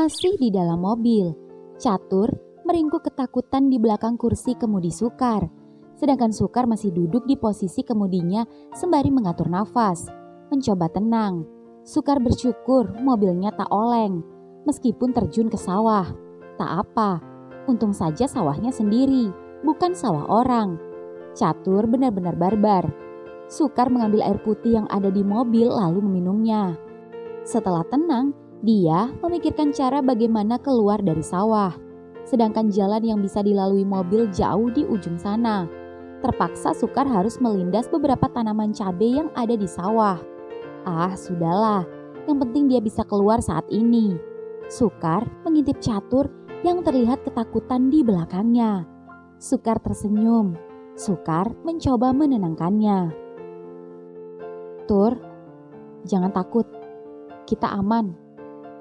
Masih di dalam mobil, Catur meringkuk ketakutan di belakang kursi kemudi Sukar. Sedangkan Sukar masih duduk di posisi kemudinya sembari mengatur nafas. Mencoba tenang, Sukar bersyukur mobilnya tak oleng. Meskipun terjun ke sawah, tak apa. Untung saja sawahnya sendiri, bukan sawah orang. Catur benar-benar barbar. Sukar mengambil air putih yang ada di mobil lalu meminumnya. Setelah tenang, dia memikirkan cara bagaimana keluar dari sawah. Sedangkan jalan yang bisa dilalui mobil jauh di ujung sana. Terpaksa Sukar harus melindas beberapa tanaman cabai yang ada di sawah. Ah, sudahlah. Yang penting dia bisa keluar saat ini. Sukar mengintip Catur yang terlihat ketakutan di belakangnya. Sukar tersenyum. Sukar mencoba menenangkannya. Tur, jangan takut. Kita aman.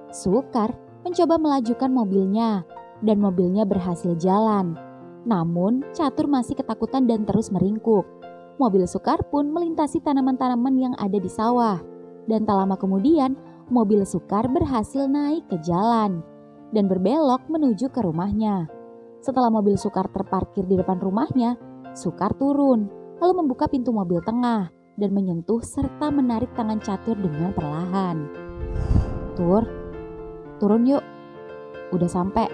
Sukar mencoba melajukan mobilnya dan mobilnya berhasil jalan. Namun Catur masih ketakutan dan terus meringkuk. Mobil Sukar pun melintasi tanaman-tanaman yang ada di sawah. Dan tak lama kemudian mobil Sukar berhasil naik ke jalan dan berbelok menuju ke rumahnya. Setelah mobil Sukar terparkir di depan rumahnya, Sukar turun lalu membuka pintu mobil tengah dan menyentuh serta menarik tangan Catur dengan perlahan. Tur, turun yuk. Udah sampai.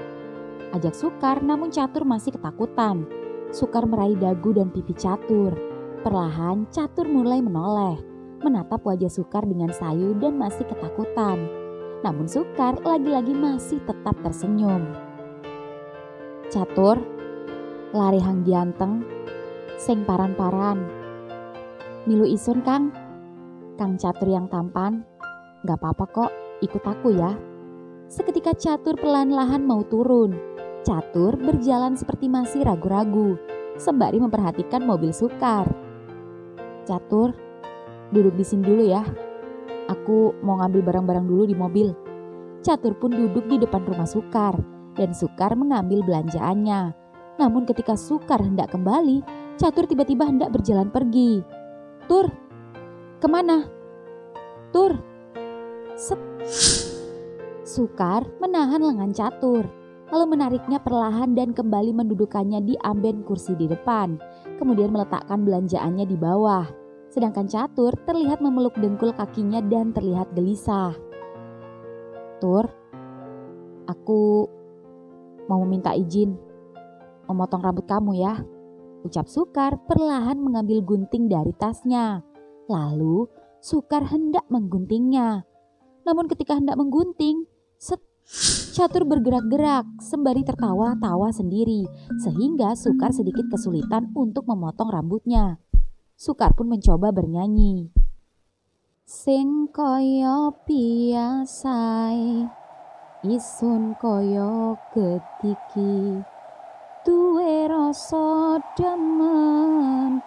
Ajak Sukar namun Catur masih ketakutan. Sukar meraih dagu dan pipi Catur. Perlahan Catur mulai menoleh. Menatap wajah Sukar dengan sayu dan masih ketakutan. Namun Sukar lagi-lagi masih tetap tersenyum. Catur, lari hang dianteng, seng paran-paran. Milu isun Kang. Kang Catur yang tampan. Gak apa-apa kok, ikut aku ya. Seketika Catur perlahan-lahan mau turun. Catur berjalan seperti masih ragu-ragu, sembari memperhatikan mobil Sukar. Catur, duduk di sini dulu ya. Aku mau ngambil barang-barang dulu di mobil. Catur pun duduk di depan rumah Sukar dan Sukar mengambil belanjaannya. Namun ketika Sukar hendak kembali, Catur tiba-tiba hendak berjalan pergi. Tur, kemana? Tur. Set. Sukar menahan lengan Catur, lalu menariknya perlahan dan kembali mendudukannya di amben kursi di depan. Kemudian meletakkan belanjaannya di bawah. Sedangkan Catur terlihat memeluk dengkul kakinya dan terlihat gelisah. Tur, aku mau meminta izin memotong rambut kamu ya. Ucap Sukar perlahan mengambil gunting dari tasnya. Lalu Sukar hendak mengguntingnya. Namun ketika hendak menggunting, Catur bergerak-gerak sembari tertawa-tawa sendiri. Sehingga Sukar sedikit kesulitan untuk memotong rambutnya. Sukar pun mencoba bernyanyi. Sing koyo piasae, isun koyo getiki, duwe rasa demen,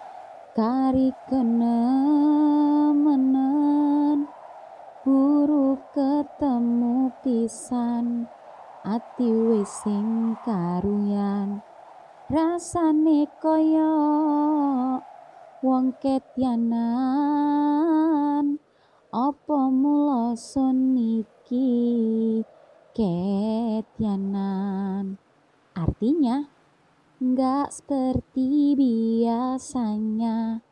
kari kenemenen, buru ketemu pisan, ati wis sing karuyan, rasane koyo wong ketyanan, apa mula sun niki ketyanan. Artinya, nggak seperti biasanya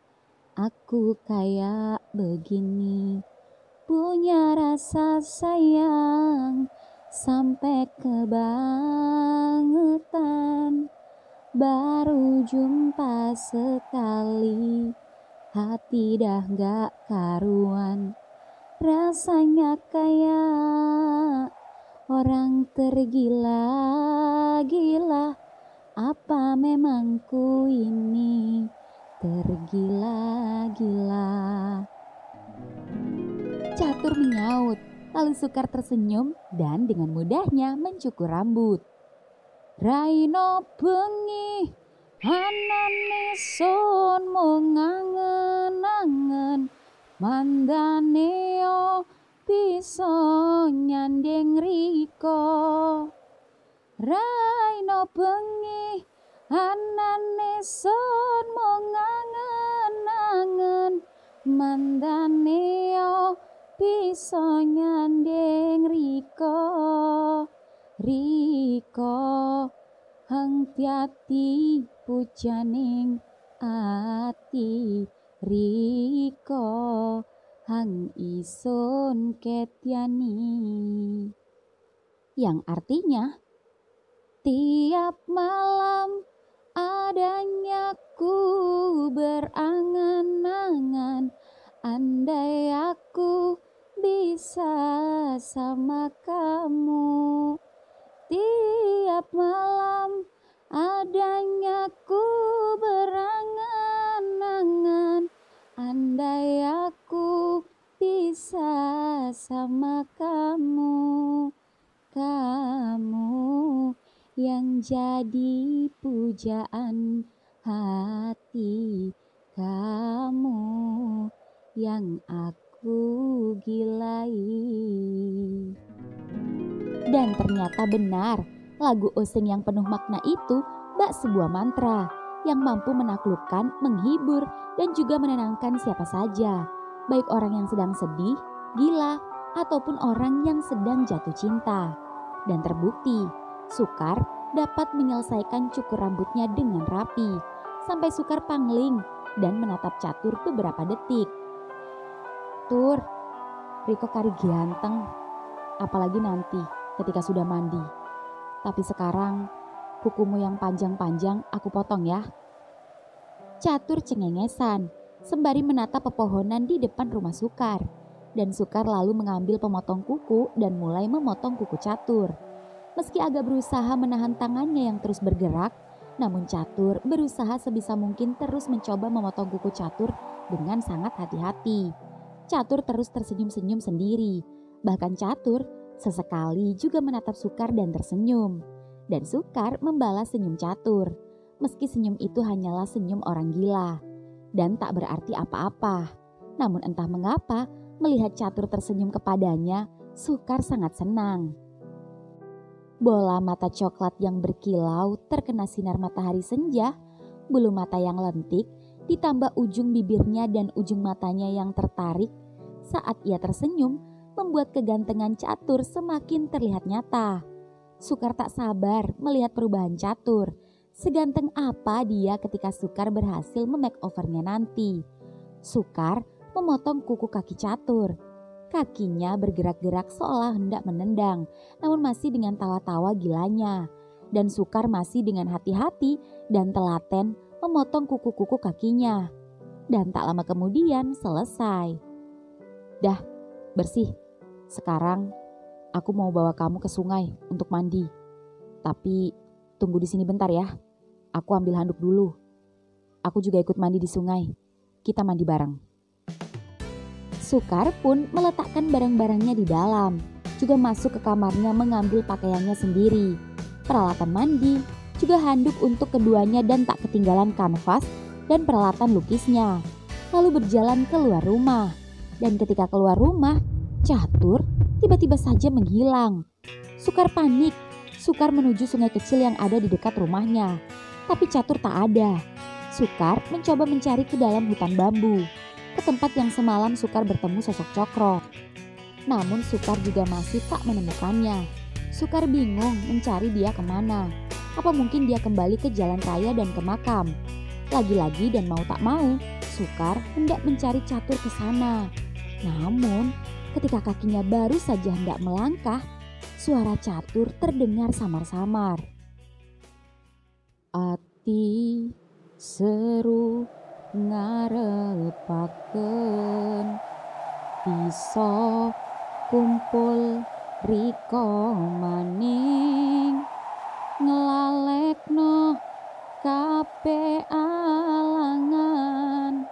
aku kayak begini, punya rasa sayang sampai kebangetan. Baru jumpa sekali, hati dah gak karuan. Rasanya kayak orang tergila-gila. Apa memang ku ini tergila-gila? Catur menyaut, lalu Sukar tersenyum dan dengan mudahnya mencukur rambut. Raino bengi anane sun mung ngangen-angen, mandane yo bisa nyandeng riko. Raino bengi anane sun mung ngangen-angen, mandane yo bisa nyandeng riko. Riko hang tiati pujaning ati, Riko hang ison ketyani. Yang artinya, tiap malam adanya ku berangan-angan, andai aku bisa sama kamu. Tiap malam adanya ku berangan-angan, andai aku bisa sama kamu. Kamu yang jadi pujaan hati, kamu yang aku gilai. Dan ternyata benar, lagu Osing yang penuh makna itu bak sebuah mantra yang mampu menaklukkan, menghibur, dan juga menenangkan siapa saja, baik orang yang sedang sedih, gila, ataupun orang yang sedang jatuh cinta. Dan terbukti, Sukar dapat menyelesaikan cukur rambutnya dengan rapi, sampai Sukar pangling dan menatap Catur beberapa detik. Tur, Riko kari ganteng, apalagi nanti ketika sudah mandi. Tapi sekarang kukumu yang panjang-panjang aku potong ya. Catur cengengesan sembari menatap pepohonan di depan rumah Sukar. Dan Sukar lalu mengambil pemotong kuku dan mulai memotong kuku Catur. Meski agak berusaha menahan tangannya yang terus bergerak, namun Catur berusaha sebisa mungkin terus mencoba memotong kuku Catur dengan sangat hati-hati. Catur terus tersenyum-senyum sendiri. Bahkan Catur sesekali juga menatap Sukar dan tersenyum. Dan Sukar membalas senyum Catur, meski senyum itu hanyalah senyum orang gila dan tak berarti apa-apa. Namun entah mengapa, melihat Catur tersenyum kepadanya, Sukar sangat senang. Bola mata coklat yang berkilau terkena sinar matahari senja, bulu mata yang lentik, ditambah ujung bibirnya dan ujung matanya yang tertarik saat ia tersenyum, membuat kegantengan Catur semakin terlihat nyata. Sukar tak sabar melihat perubahan Catur. Seganteng apa dia ketika Sukar berhasil memakeovernya nanti. Sukar memotong kuku kaki Catur. Kakinya bergerak-gerak seolah hendak menendang, namun masih dengan tawa-tawa gilanya. Dan Sukar masih dengan hati-hati dan telaten memotong kuku-kuku kakinya. Dan tak lama kemudian selesai. Dah, bersih. Sekarang aku mau bawa kamu ke sungai untuk mandi. Tapi tunggu di sini bentar ya. Aku ambil handuk dulu. Aku juga ikut mandi di sungai. Kita mandi bareng. Sukar pun meletakkan barang-barangnya di dalam, juga masuk ke kamarnya mengambil pakaiannya sendiri, peralatan mandi, juga handuk untuk keduanya dan tak ketinggalan kanvas dan peralatan lukisnya. Lalu berjalan keluar rumah, dan ketika keluar rumah, Catur tiba-tiba saja menghilang. Sukar panik, Sukar menuju sungai kecil yang ada di dekat rumahnya, tapi Catur tak ada. Sukar mencoba mencari ke dalam hutan bambu, ke tempat yang semalam Sukar bertemu sosok Cokro. Namun Sukar juga masih tak menemukannya. Sukar bingung mencari dia kemana. Apa mungkin dia kembali ke jalan raya dan ke makam? Lagi-lagi dan mau tak mau, Sukar hendak mencari Catur ke sana. Namun ketika kakinya baru saja hendak melangkah, suara Catur terdengar samar-samar. Ati seru ngarepaken bisa kumpul Riko maning ngelalekno kabeh alangan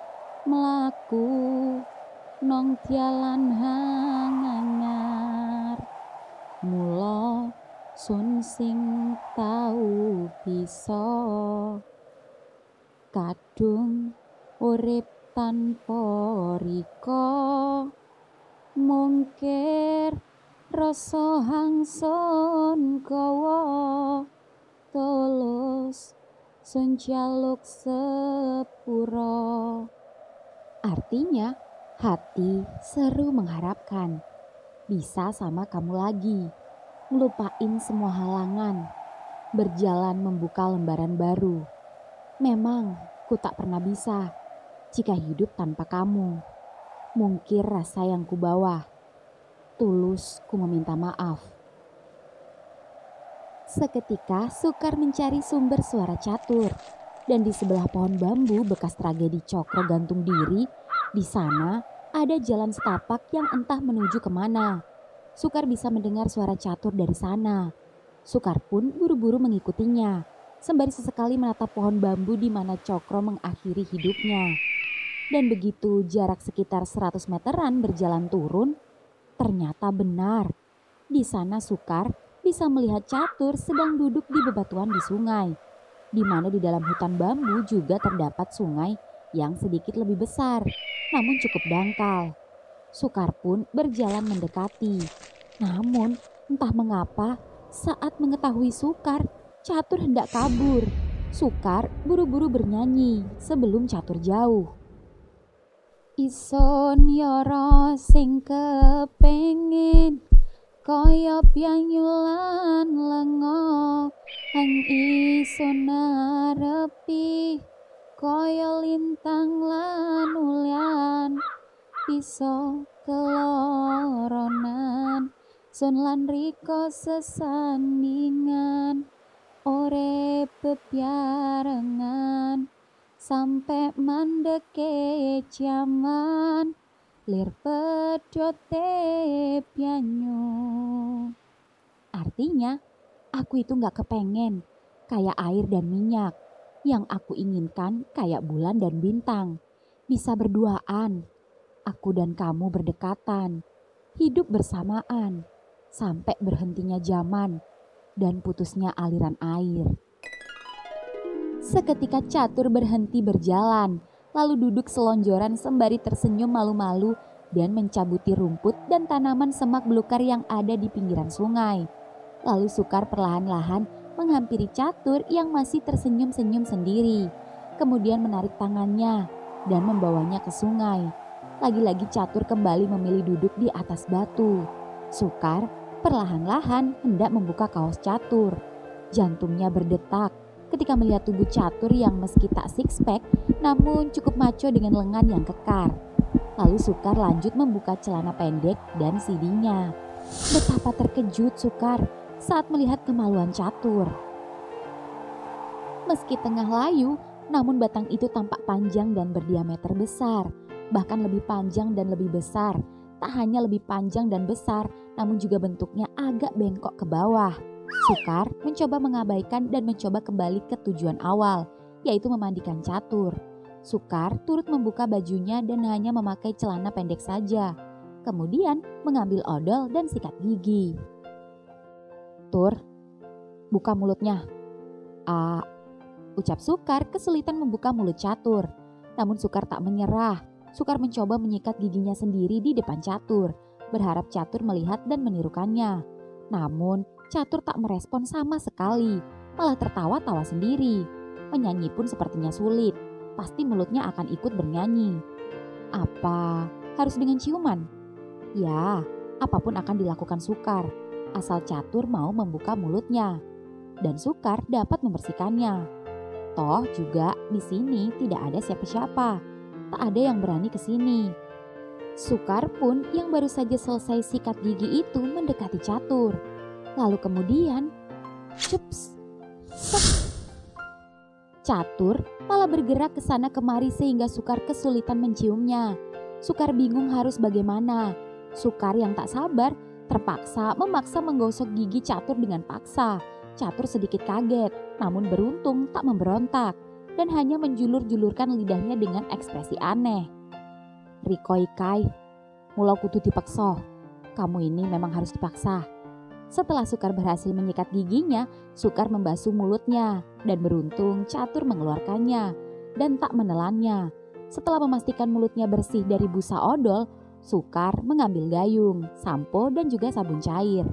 mlaku nong tialan hanganyar mula sun sing tau bisa kadung urip tanpa Riko mungkir rasa hangson kawa tulus sun jaluk sepuro. Artinya hati seru mengharapkan bisa sama kamu lagi. ngelupain semua halangan, berjalan membuka lembaran baru. Memang ku tak pernah bisa jika hidup tanpa kamu. Mungkir rasa yang kubawa, tulus ku meminta maaf. Seketika Sukar mencari sumber suara catur. Dan di sebelah pohon bambu bekas tragedi Cokro gantung diri, di sana ada jalan setapak yang entah menuju kemana. Sukar bisa mendengar suara catur dari sana. Sukar pun buru-buru mengikutinya, sembari sesekali menatap pohon bambu di mana Cokro mengakhiri hidupnya. Dan begitu jarak sekitar 100 meteran berjalan turun, ternyata benar. Di sana Sukar bisa melihat catur sedang duduk di bebatuan di sungai, di mana di dalam hutan bambu juga terdapat sungai yang sedikit lebih besar, namun cukup dangkal. Sukar pun berjalan mendekati. Namun entah mengapa saat mengetahui Sukar, catur hendak kabur. Sukar buru-buru bernyanyi sebelum catur jauh. Ison yoro sing kepengin kaya pianyulan lengo hang isun arepi kaya lintang lan ulyan iso keloronan sun lan riko sesandingan ore bepiarengan sampai mandeke jaman lir pedote pianyo. Artinya, aku itu gak kepengen kayak air dan minyak. Yang aku inginkan kayak bulan dan bintang. Bisa berduaan, aku dan kamu berdekatan. Hidup bersamaan, sampai berhentinya zaman dan putusnya aliran air. Seketika catur berhenti berjalan, lalu duduk selonjoran sembari tersenyum malu-malu dan mencabuti rumput dan tanaman semak belukar yang ada di pinggiran sungai. Lalu Sukar perlahan-lahan menghampiri catur yang masih tersenyum-senyum sendiri. Kemudian menarik tangannya dan membawanya ke sungai. Lagi-lagi catur kembali memilih duduk di atas batu. Sukar perlahan-lahan hendak membuka kaos catur. Jantungnya berdetak ketika melihat tubuh catur yang meski tak six pack namun cukup maco dengan lengan yang kekar. Lalu Sukar lanjut membuka celana pendek dan sidinya. Betapa terkejut Sukar saat melihat kemaluan catur. Meski tengah layu, namun batang itu tampak panjang dan berdiameter besar. Bahkan lebih panjang dan lebih besar. Tak hanya lebih panjang dan besar, namun juga bentuknya agak bengkok ke bawah. Sukar mencoba mengabaikan dan mencoba kembali ke tujuan awal, yaitu memandikan catur. Sukar turut membuka bajunya dan hanya memakai celana pendek saja. Kemudian mengambil odol dan sikat gigi. Tur, buka mulutnya. Ucap Sukar kesulitan membuka mulut catur. Namun Sukar tak menyerah. Sukar mencoba menyikat giginya sendiri di depan catur, berharap catur melihat dan menirukannya. Namun catur tak merespon sama sekali, malah tertawa-tawa sendiri. Menyanyi pun sepertinya sulit, pasti mulutnya akan ikut bernyanyi. Apa harus dengan ciuman? Ya, apapun akan dilakukan Sukar, asal catur mau membuka mulutnya. Dan Sukar dapat membersihkannya. Toh juga di sini tidak ada siapa-siapa, tak ada yang berani ke sini. Sukar pun yang baru saja selesai sikat gigi itu mendekati catur. Lalu kemudian, ceps, sep. Catur malah bergerak ke sana kemari sehingga Sukar kesulitan menciumnya. Sukar bingung harus bagaimana. Sukar yang tak sabar terpaksa memaksa menggosok gigi catur dengan paksa. Catur sedikit kaget, namun beruntung tak memberontak dan hanya menjulur-julurkan lidahnya dengan ekspresi aneh. Riko Ikai, mula kudu dipaksa. Kamu ini memang harus dipaksa. Setelah Sukar berhasil menyikat giginya, Sukar membasuh mulutnya dan beruntung catur mengeluarkannya dan tak menelannya. Setelah memastikan mulutnya bersih dari busa odol, Sukar mengambil gayung, sampo dan juga sabun cair.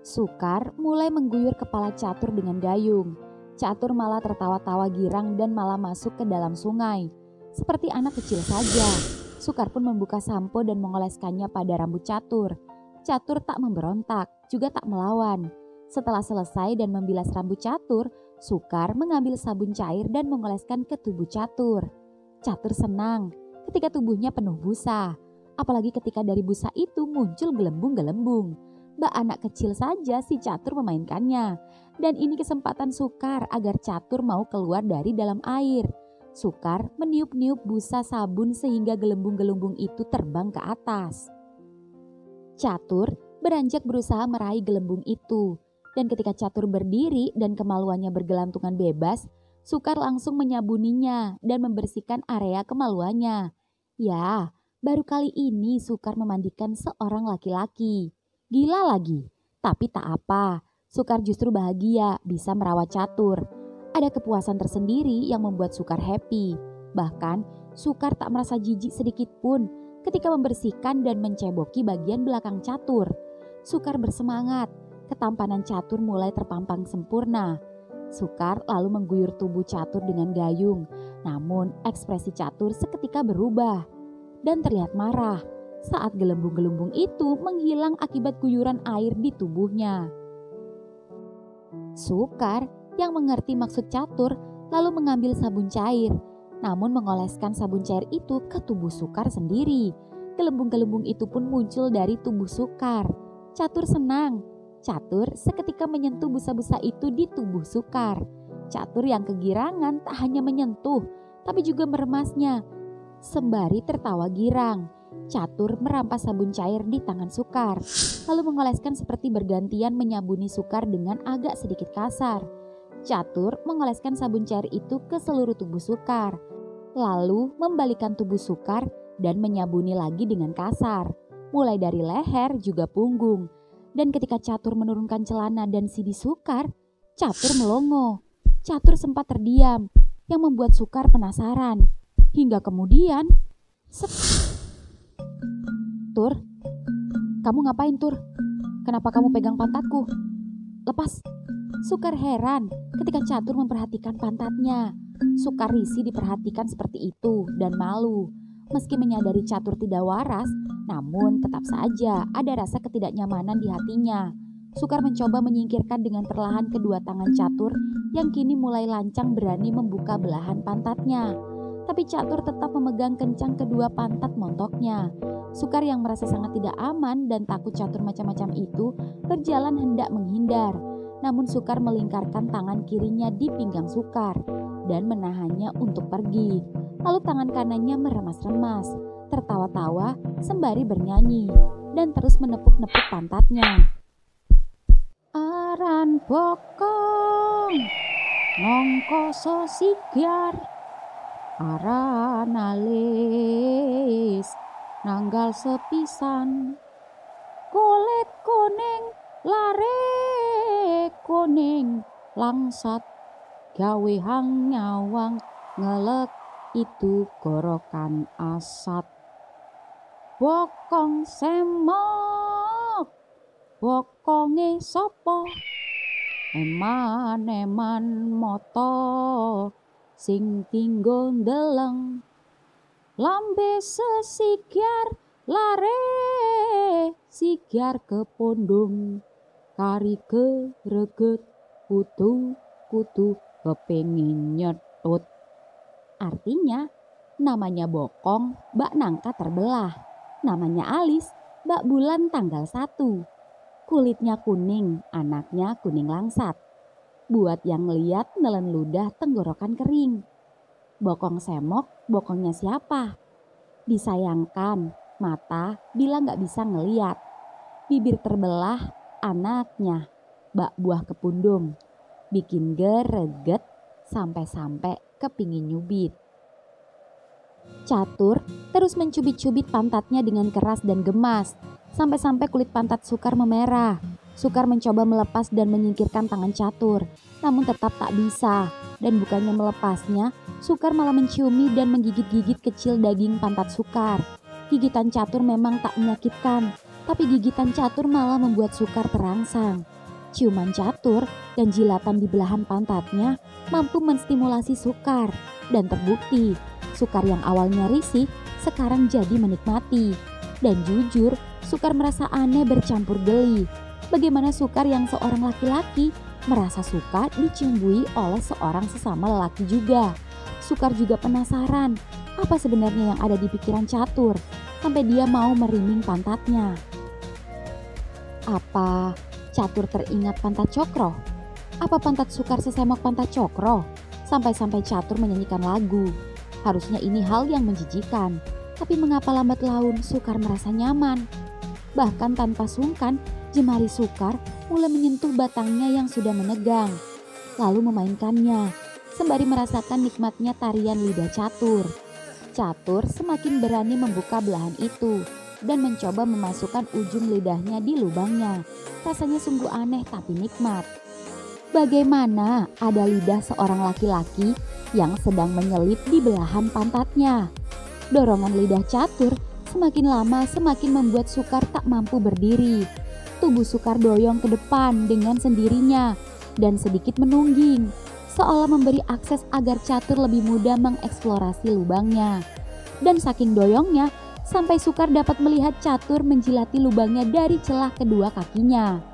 Sukar mulai mengguyur kepala catur dengan gayung. Catur malah tertawa-tawa girang dan malah masuk ke dalam sungai. Seperti anak kecil saja, Sukar pun membuka sampo dan mengoleskannya pada rambut catur. Catur tak memberontak, juga tak melawan. Setelah selesai dan membilas rambut Catur, Sukar mengambil sabun cair dan mengoleskan ke tubuh Catur. Catur senang ketika tubuhnya penuh busa, apalagi ketika dari busa itu muncul gelembung-gelembung. Bak anak kecil saja si Catur memainkannya, dan ini kesempatan Sukar agar Catur mau keluar dari dalam air. Sukar meniup-niup busa sabun sehingga gelembung-gelembung itu terbang ke atas. Catur beranjak berusaha meraih gelembung itu. Dan ketika Catur berdiri dan kemaluannya bergelantungan bebas, Sukar langsung menyabuninya dan membersihkan area kemaluannya. Ya, baru kali ini Sukar memandikan seorang laki-laki. Gila lagi, tapi tak apa. Sukar justru bahagia bisa merawat Catur. Ada kepuasan tersendiri yang membuat Sukar happy. Bahkan Sukar tak merasa jijik sedikit pun ketika membersihkan dan menceboki bagian belakang Catur. Sukar bersemangat. Ketampanan Catur mulai terpampang sempurna. Sukar lalu mengguyur tubuh Catur dengan gayung. Namun ekspresi Catur seketika berubah dan terlihat marah saat gelembung-gelembung itu menghilang akibat guyuran air di tubuhnya. Sukar yang mengerti maksud Catur lalu mengambil sabun cair, namun mengoleskan sabun cair itu ke tubuh Sukar sendiri. Gelembung-gelembung itu pun muncul dari tubuh Sukar. Catur senang. Catur seketika menyentuh busa-busa itu di tubuh Sukar. Catur yang kegirangan tak hanya menyentuh, tapi juga meremasnya. Sembari tertawa girang, Catur merampas sabun cair di tangan Sukar, lalu mengoleskan seperti bergantian menyabuni Sukar dengan agak sedikit kasar. Catur mengoleskan sabun cair itu ke seluruh tubuh Sukar, lalu membalikan tubuh Sukar dan menyabuni lagi dengan kasar, mulai dari leher juga punggung. Dan ketika Catur menurunkan celana dan sidi Sukar, Catur melongo. Catur sempat terdiam, yang membuat Sukar penasaran. Hingga kemudian, Tur, kamu ngapain Tur? Kenapa kamu pegang pantatku? Lepas. Sukar heran ketika Catur memperhatikan pantatnya. Sukar risih diperhatikan seperti itu dan malu. Meski menyadari Catur tidak waras, namun tetap saja ada rasa ketidaknyamanan di hatinya. Sukar mencoba menyingkirkan dengan perlahan kedua tangan Catur yang kini mulai lancang berani membuka belahan pantatnya. Tapi Catur tetap memegang kencang kedua pantat montoknya. Sukar yang merasa sangat tidak aman dan takut Catur macam-macam itu berjalan hendak menghindar. Namun Sukar melingkarkan tangan kirinya di pinggang Sukar dan menahannya untuk pergi. Lalu tangan kanannya meremas-remas, tertawa-tawa sembari bernyanyi dan terus menepuk-nepuk pantatnya. Aran bokong, ngongkoso sigar, aran alis, nanggal sepisan, kulit kuning, lare kuning, langsat, gawe hang nyawang, ngelek itu gorokan asat. Bokong semok, bokonge sopo, eman-eman moto, sing tinggo ndeleng, lambe sesigar, lare sigar kepondong, kari kereget, kutu kepengin nyetut. Artinya, namanya bokong, bak nangka terbelah. Namanya alis, bak bulan tanggal 1. Kulitnya kuning, anaknya kuning langsat. Buat yang lihat nelen ludah tenggorokan kering. Bokong semok, bokongnya siapa? Disayangkan, mata bila gak bisa ngeliat. Bibir terbelah, anaknya, bak buah kepundung. Bikin gereget sampai-sampai kepingin nyubit. Catur terus mencubit-cubit pantatnya dengan keras dan gemas, sampai-sampai kulit pantat Sukar memerah. Sukar mencoba melepas dan menyingkirkan tangan Catur, namun tetap tak bisa. Dan bukannya melepasnya, Sukar malah menciumi dan menggigit-gigit kecil daging pantat Sukar. Gigitan Catur memang tak menyakitkan, tapi gigitan Catur malah membuat Sukar terangsang. Ciuman Catur dan jilatan di belahan pantatnya mampu menstimulasi Sukar. Dan terbukti, Sukar yang awalnya risih sekarang jadi menikmati. Dan jujur, Sukar merasa aneh bercampur geli. bagaimana Sukar yang seorang laki-laki merasa suka dicimbui oleh seorang sesama lelaki juga. Sukar juga penasaran apa sebenarnya yang ada di pikiran Catur sampai dia mau meriming pantatnya. Apa Catur teringat pantat Cokro? Apa pantat Sukar sesemok pantat Cokro? Sampai-sampai Catur menyanyikan lagu. Harusnya ini hal yang menjijikan, tapi mengapa lambat laun Sukar merasa nyaman? Bahkan tanpa sungkan, jemari Sukar mulai menyentuh batangnya yang sudah menegang, lalu memainkannya, sembari merasakan nikmatnya tarian lidah Catur. Catur semakin berani membuka belahan itu dan mencoba memasukkan ujung lidahnya di lubangnya. Rasanya sungguh aneh tapi nikmat. Bagaimana ada lidah seorang laki-laki yang sedang menyelip di belahan pantatnya? Dorongan lidah Catur semakin lama semakin membuat Sukar tak mampu berdiri. Tubuh Sukar doyong ke depan dengan sendirinya dan sedikit menungging, seolah memberi akses agar Catur lebih mudah mengeksplorasi lubangnya. Dan saking doyongnya, sampai Sukar dapat melihat Catur menjilati lubangnya dari celah kedua kakinya.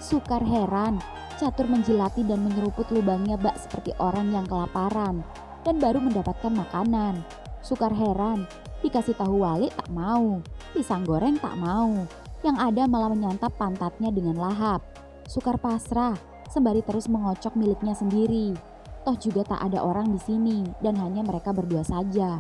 Sukar heran, Catur menjilati dan menyeruput lubangnya bak seperti orang yang kelaparan dan baru mendapatkan makanan. Sukar heran, dikasih tahu wali tak mau, pisang goreng tak mau, yang ada malah menyantap pantatnya dengan lahap. Sukar pasrah, sembari terus mengocok miliknya sendiri. Toh juga tak ada orang di sini dan hanya mereka berdua saja.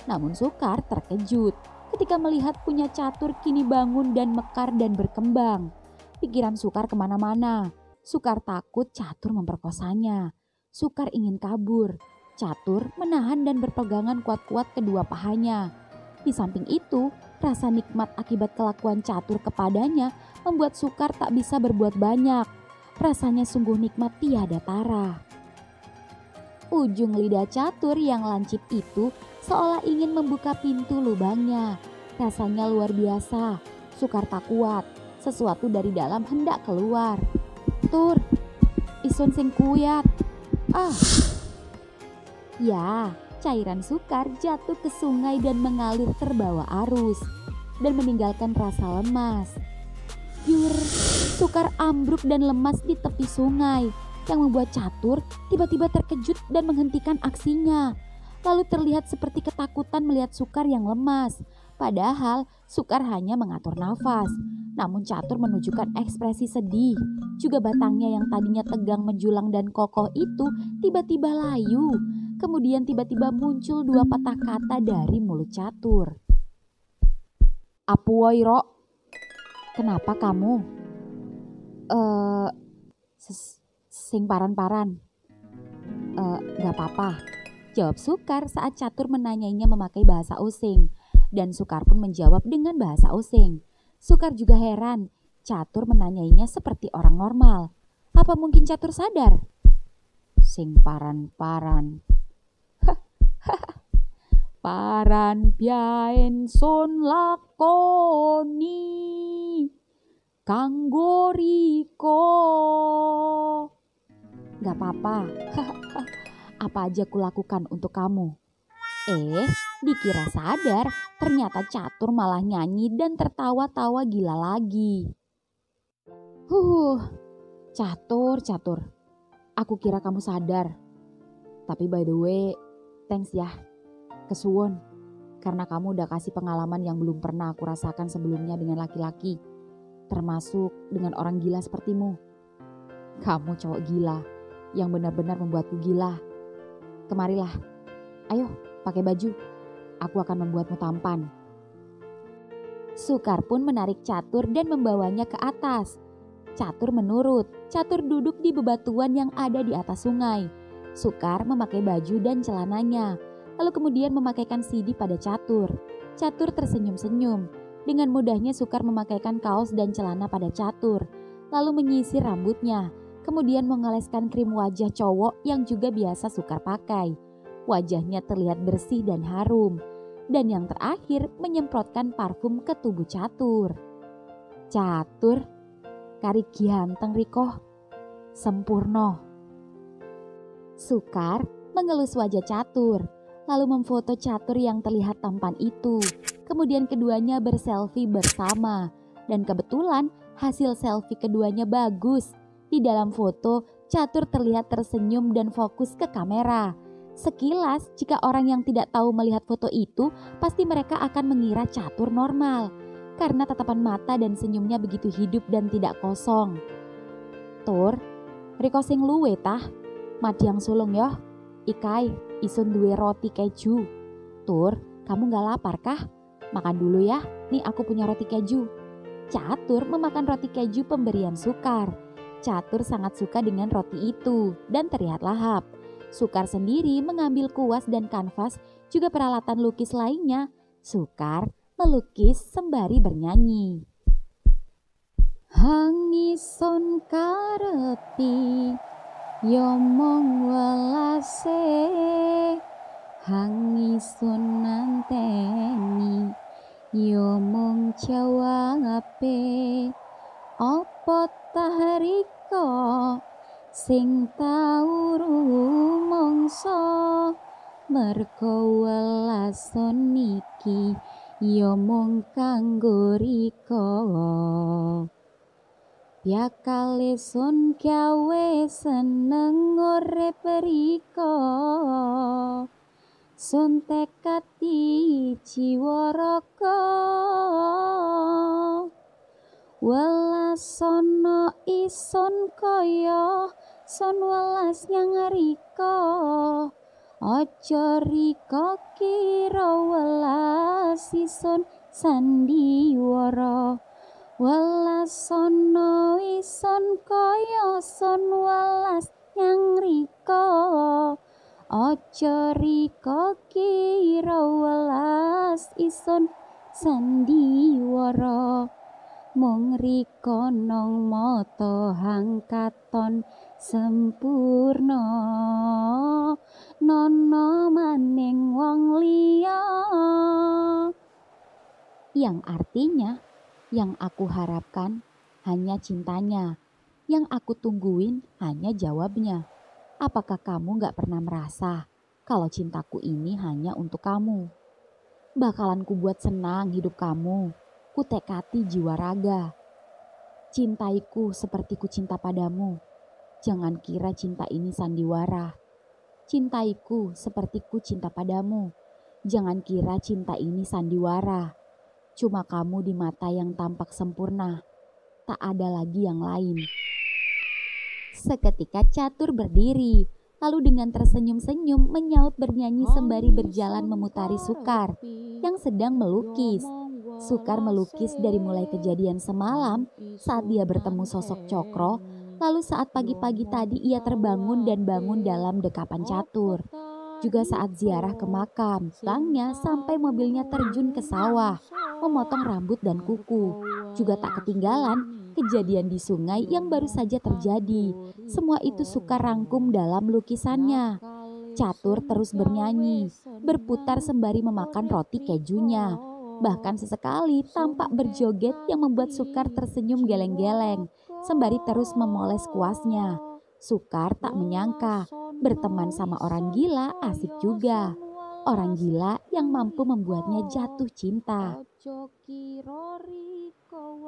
Namun Sukar terkejut ketika melihat punya Catur kini bangun dan mekar dan berkembang. Pikiran Sukar kemana-mana. Sukar takut Catur memperkosanya. Sukar ingin kabur. Catur menahan dan berpegangan kuat-kuat kedua pahanya. Di samping itu, rasa nikmat akibat kelakuan Catur kepadanya membuat Sukar tak bisa berbuat banyak. Rasanya sungguh nikmat tiada tara. Ujung lidah Catur yang lancip itu seolah ingin membuka pintu lubangnya. Rasanya luar biasa. Sukar tak kuat. Sesuatu dari dalam hendak keluar. Tur, isun sing kuyat. Ya, cairan Sukar jatuh ke sungai dan mengalir terbawa arus dan meninggalkan rasa lemas. Yur, Sukar ambruk dan lemas di tepi sungai yang membuat Catur tiba-tiba terkejut dan menghentikan aksinya. Lalu terlihat seperti ketakutan melihat Sukar yang lemas. Padahal Sukar hanya mengatur nafas. Namun Catur menunjukkan ekspresi sedih. Juga batangnya yang tadinya tegang menjulang dan kokoh itu tiba-tiba layu. Kemudian tiba-tiba muncul dua patah kata dari mulut Catur. Apuoi Ro, kenapa kamu? Sing paran-paran. Gak apa-apa, jawab Sukar saat Catur menanyainya memakai bahasa osing. Dan Sukar pun menjawab dengan bahasa osing. Sukar juga heran, Catur menanyainya seperti orang normal. Apa mungkin Catur sadar? Sing paran-paran. Paran piaen son lakoni kanggo Riko. Gak apa-apa, apa aja kulakukan untuk kamu. Dikira sadar, ternyata Catur malah nyanyi dan tertawa-tawa gila lagi. Catur, aku kira kamu sadar. Tapi by the way, thanks ya, kesuwun. Karena kamu udah kasih pengalaman yang belum pernah aku rasakan sebelumnya dengan laki-laki. Termasuk dengan orang gila sepertimu. Kamu cowok gila, yang benar-benar membuatku gila. Kemarilah, ayo pakai baju, aku akan membuatmu tampan. Sukar pun menarik Catur dan membawanya ke atas. Catur menurut. Catur duduk di bebatuan yang ada di atas sungai. Sukar memakai baju dan celananya, lalu kemudian memakaikan sidi pada Catur. Catur tersenyum-senyum. Dengan mudahnya Sukar memakaikan kaos dan celana pada Catur, lalu menyisir rambutnya, kemudian mengoleskan krim wajah cowok yang juga biasa Sukar pakai. Wajahnya terlihat bersih dan harum. Dan yang terakhir menyemprotkan parfum ke tubuh Catur. Catur, kari ganteng Riko, sempurno. Sukar mengelus wajah Catur, lalu memfoto Catur yang terlihat tampan itu. Kemudian keduanya berselfie bersama. Dan kebetulan Hasil selfie keduanya bagus. Di dalam foto, Catur terlihat tersenyum dan fokus ke kamera. Sekilas, jika orang yang tidak tahu melihat foto itu, pasti mereka akan mengira Catur normal. Karena tatapan mata dan senyumnya begitu hidup dan tidak kosong. Tur, riko sing luwe tah, Madyang sulung yoh. Ikai, isun duwe roti keju. Tur, kamu gak lapar kah? Makan dulu ya, nih aku punya roti keju. Catur memakan roti keju pemberian Sukar. Catur sangat suka dengan roti itu dan terlihat lahap. Sukar sendiri mengambil kuas dan kanvas, juga peralatan lukis lainnya. Sukar melukis sembari bernyanyi. Hangisun karepi yomong welase, hangisun nanteni yomong jawabe, opo tahriko sing tau rumangsa, merga welason niki ya mung kanggo rika. Yakale sun gawe seneng urip rika, sun tekati jiwa raga. Welasono isun kaya sun welas nyang rika, aja rika kira welas isun sandiwara. Welasono isun kaya sun welas nyang rika, aja rika kira welas isun sandiwara. Mung rika nang mata hangkaton sempurna, nono maning wong liya. Yang artinya, yang aku harapkan hanya cintanya, yang aku tungguin hanya jawabnya. Apakah kamu gak pernah merasa kalau cintaku ini hanya untuk kamu? Bakalan ku buat senang hidup kamu, ku tekati jiwa raga. Cintaiku seperti ku cinta padamu, jangan kira cinta ini sandiwara. Cintaiku seperti ku cinta padamu, jangan kira cinta ini sandiwara. Cuma kamu di mata yang tampak sempurna, tak ada lagi yang lain. Seketika Catur berdiri, lalu dengan tersenyum-senyum menyaut bernyanyi sembari berjalan memutari Sukar yang sedang melukis. Sukar melukis dari mulai kejadian semalam saat dia bertemu sosok Cokro, lalu saat pagi-pagi tadi ia terbangun dan bangun dalam dekapan Catur. Juga saat ziarah ke makam, langnya sampai mobilnya terjun ke sawah, memotong rambut dan kuku. Juga tak ketinggalan kejadian di sungai yang baru saja terjadi. Semua itu Sukar rangkum dalam lukisannya. Catur terus bernyanyi, berputar sembari memakan roti kejunya. Bahkan sesekali tampak berjoget yang membuat Sukar tersenyum geleng-geleng, sembari terus memoles kuasnya. Sukar tak menyangka berteman sama orang gila asik juga. Orang gila yang mampu membuatnya jatuh cinta.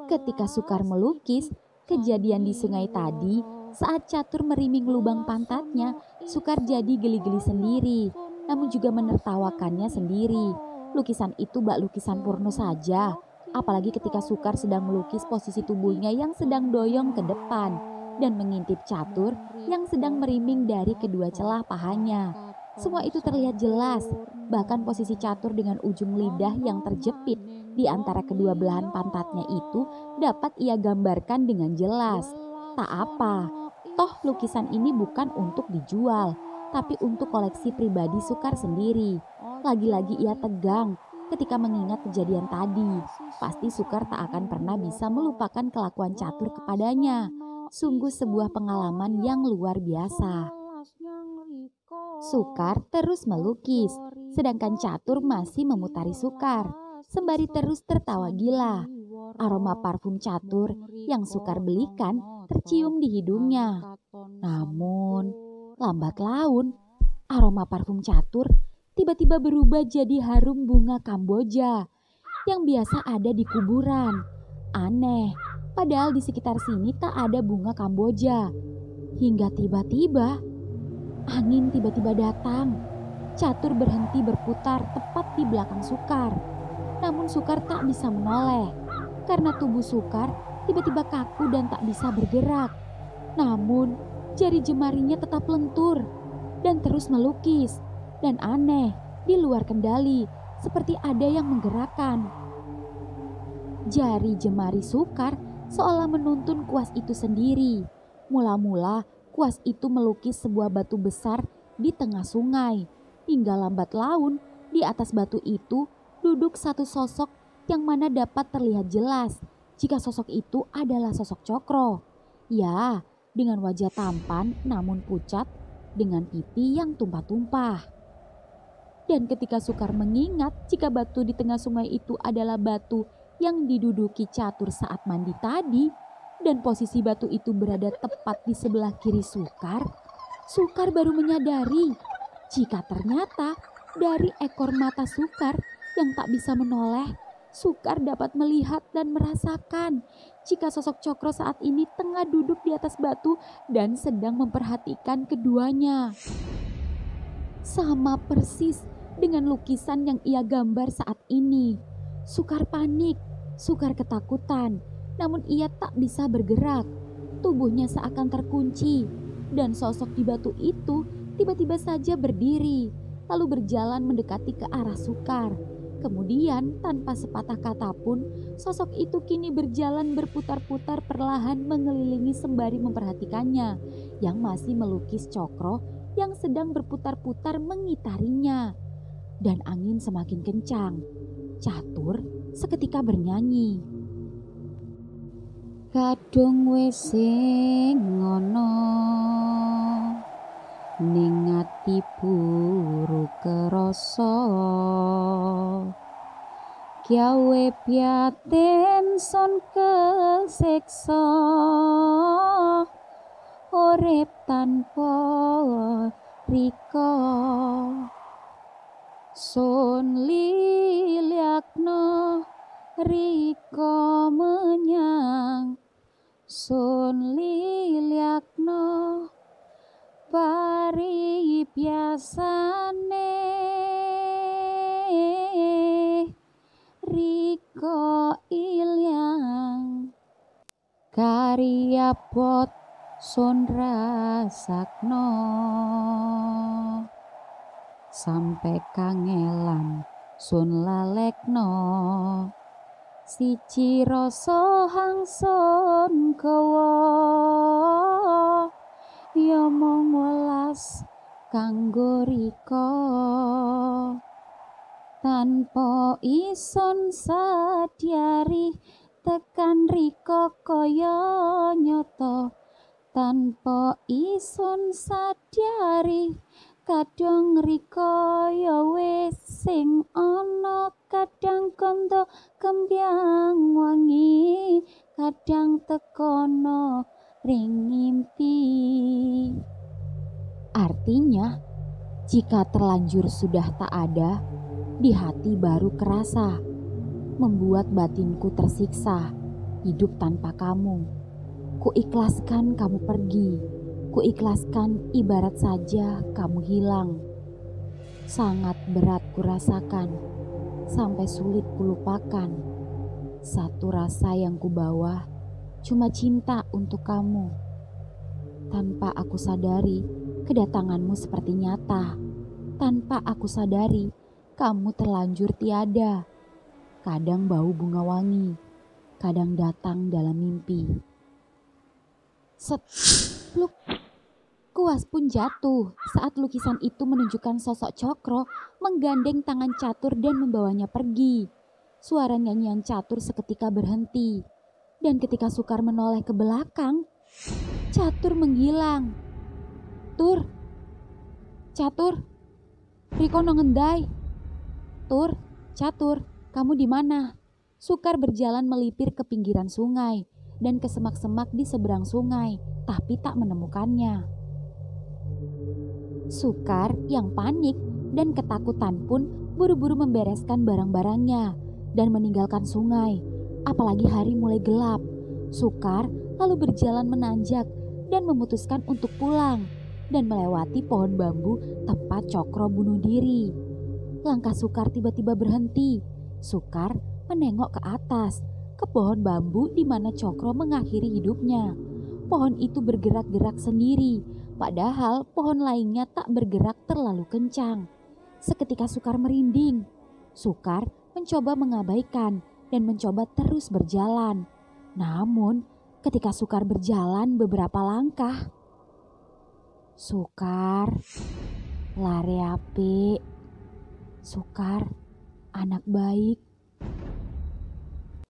Ketika Sukar melukis, kejadian di sungai tadi, saat Catur meriming lubang pantatnya, Sukar jadi geli-geli sendiri, namun juga menertawakannya sendiri. Lukisan itu bak lukisan porno saja, apalagi ketika Sukar sedang melukis posisi tubuhnya yang sedang doyong ke depan dan mengintip Catur yang sedang meriming dari kedua celah pahanya. Semua itu terlihat jelas, bahkan posisi Catur dengan ujung lidah yang terjepit di antara kedua belahan pantatnya itu dapat ia gambarkan dengan jelas. Tak apa, toh lukisan ini bukan untuk dijual, tapi untuk koleksi pribadi Sukar sendiri. Lagi-lagi ia tegang ketika mengingat kejadian tadi. Pasti Sukar tak akan pernah bisa melupakan kelakuan Catur kepadanya. Sungguh sebuah pengalaman yang luar biasa. Sukar terus melukis, sedangkan Catur masih memutari Sukar, sembari terus tertawa gila. Aroma parfum Catur yang Sukar belikan tercium di hidungnya. Namun, lambat laun, aroma parfum Catur tiba-tiba berubah jadi harum bunga Kamboja yang biasa ada di kuburan. Aneh, Padahal di sekitar sini tak ada bunga Kamboja. Hingga tiba-tiba angin tiba-tiba datang. Catur berhenti berputar tepat di belakang Sukar. Namun Sukar tak bisa menoleh karena tubuh Sukar tiba-tiba kaku dan tak bisa bergerak. Namun jari jemarinya tetap lentur dan terus melukis. Dan aneh, di luar kendali, seperti ada yang menggerakkan. Jari jemari Sukar seolah menuntun kuas itu sendiri. Mula-mula kuas itu melukis sebuah batu besar di tengah sungai. Hingga lambat laun di atas batu itu duduk satu sosok yang mana dapat terlihat jelas jika sosok itu adalah sosok Cokro. Ya, dengan wajah tampan namun pucat dengan pipi yang tumpah-tumpah. Dan ketika Sukar mengingat jika batu di tengah sungai itu adalah batu yang diduduki Catur saat mandi tadi, dan posisi batu itu berada tepat di sebelah kiri Sukar, Sukar baru menyadari jika ternyata dari ekor mata Sukar yang tak bisa menoleh, Sukar dapat melihat dan merasakan jika sosok Cokro saat ini tengah duduk di atas batu dan sedang memperhatikan keduanya. Sama persis dengan lukisan yang ia gambar saat ini. Sukar panik, Sukar ketakutan, namun ia tak bisa bergerak. Tubuhnya seakan terkunci dan sosok di batu itu tiba-tiba saja berdiri, lalu berjalan mendekati ke arah Sukar. Kemudian tanpa sepatah kata pun, sosok itu kini berjalan berputar-putar perlahan mengelilingi sembari memperhatikannya yang masih melukis Cokro yang sedang berputar-putar mengitarinya. Dan angin semakin kencang. Catur seketika bernyanyi. Kadung wis sing ngono ning ati buru kerasa gawe piaten son keseksa urip tanpa rika sun liliakno rika menyang sun liliakno pari biasane rika ilyang karya pot sun rasakno sampai kangelan sun lalekno siji rasa hangsun kawa ya mung welas kanggo rika tanpa ison sadyari tekan rika kaya nyata tanpa ison sadyari kadang rika ya wis sing ana kadang kondo kembyang wangi kadang tekono ring ngimpi. Artinya jika terlanjur sudah tak ada, di hati baru kerasa, membuat batinku tersiksa, hidup tanpa kamu. Kuikhlaskan kamu pergi, kuikhlaskan ibarat saja kamu hilang. Sangat berat kurasakan, sampai sulit kulupakan. Satu rasa yang kubawa cuma cinta untuk kamu. Tanpa aku sadari, kedatanganmu seperti nyata. Tanpa aku sadari, kamu terlanjur tiada. Kadang bau bunga wangi, kadang datang dalam mimpi. Setluk, kuas pun jatuh saat lukisan itu menunjukkan sosok Cokro menggandeng tangan Catur dan membawanya pergi. Suara nyanyian Catur seketika berhenti. Dan ketika Sukar menoleh ke belakang, Catur menghilang. Tur, Catur, Riko nongendai. Tur, Catur, kamu di mana? Sukar berjalan melipir ke pinggiran sungai dan ke semak-semak di seberang sungai, tapi tak menemukannya. Sukar yang panik dan ketakutan pun buru-buru membereskan barang-barangnya dan meninggalkan sungai. Apalagi hari mulai gelap, Sukar lalu berjalan menanjak dan memutuskan untuk pulang dan melewati pohon bambu tempat Cokro bunuh diri. Langkah Sukar tiba-tiba berhenti. Sukar menengok ke atas, ke pohon bambu di mana Cokro mengakhiri hidupnya. Pohon itu bergerak-gerak sendiri, padahal pohon lainnya tak bergerak terlalu kencang. Seketika Sukar merinding. Sukar mencoba mengabaikan dan mencoba terus berjalan. Namun, ketika Sukar berjalan beberapa langkah, Sukar, lare apik. Sukar, anak baik.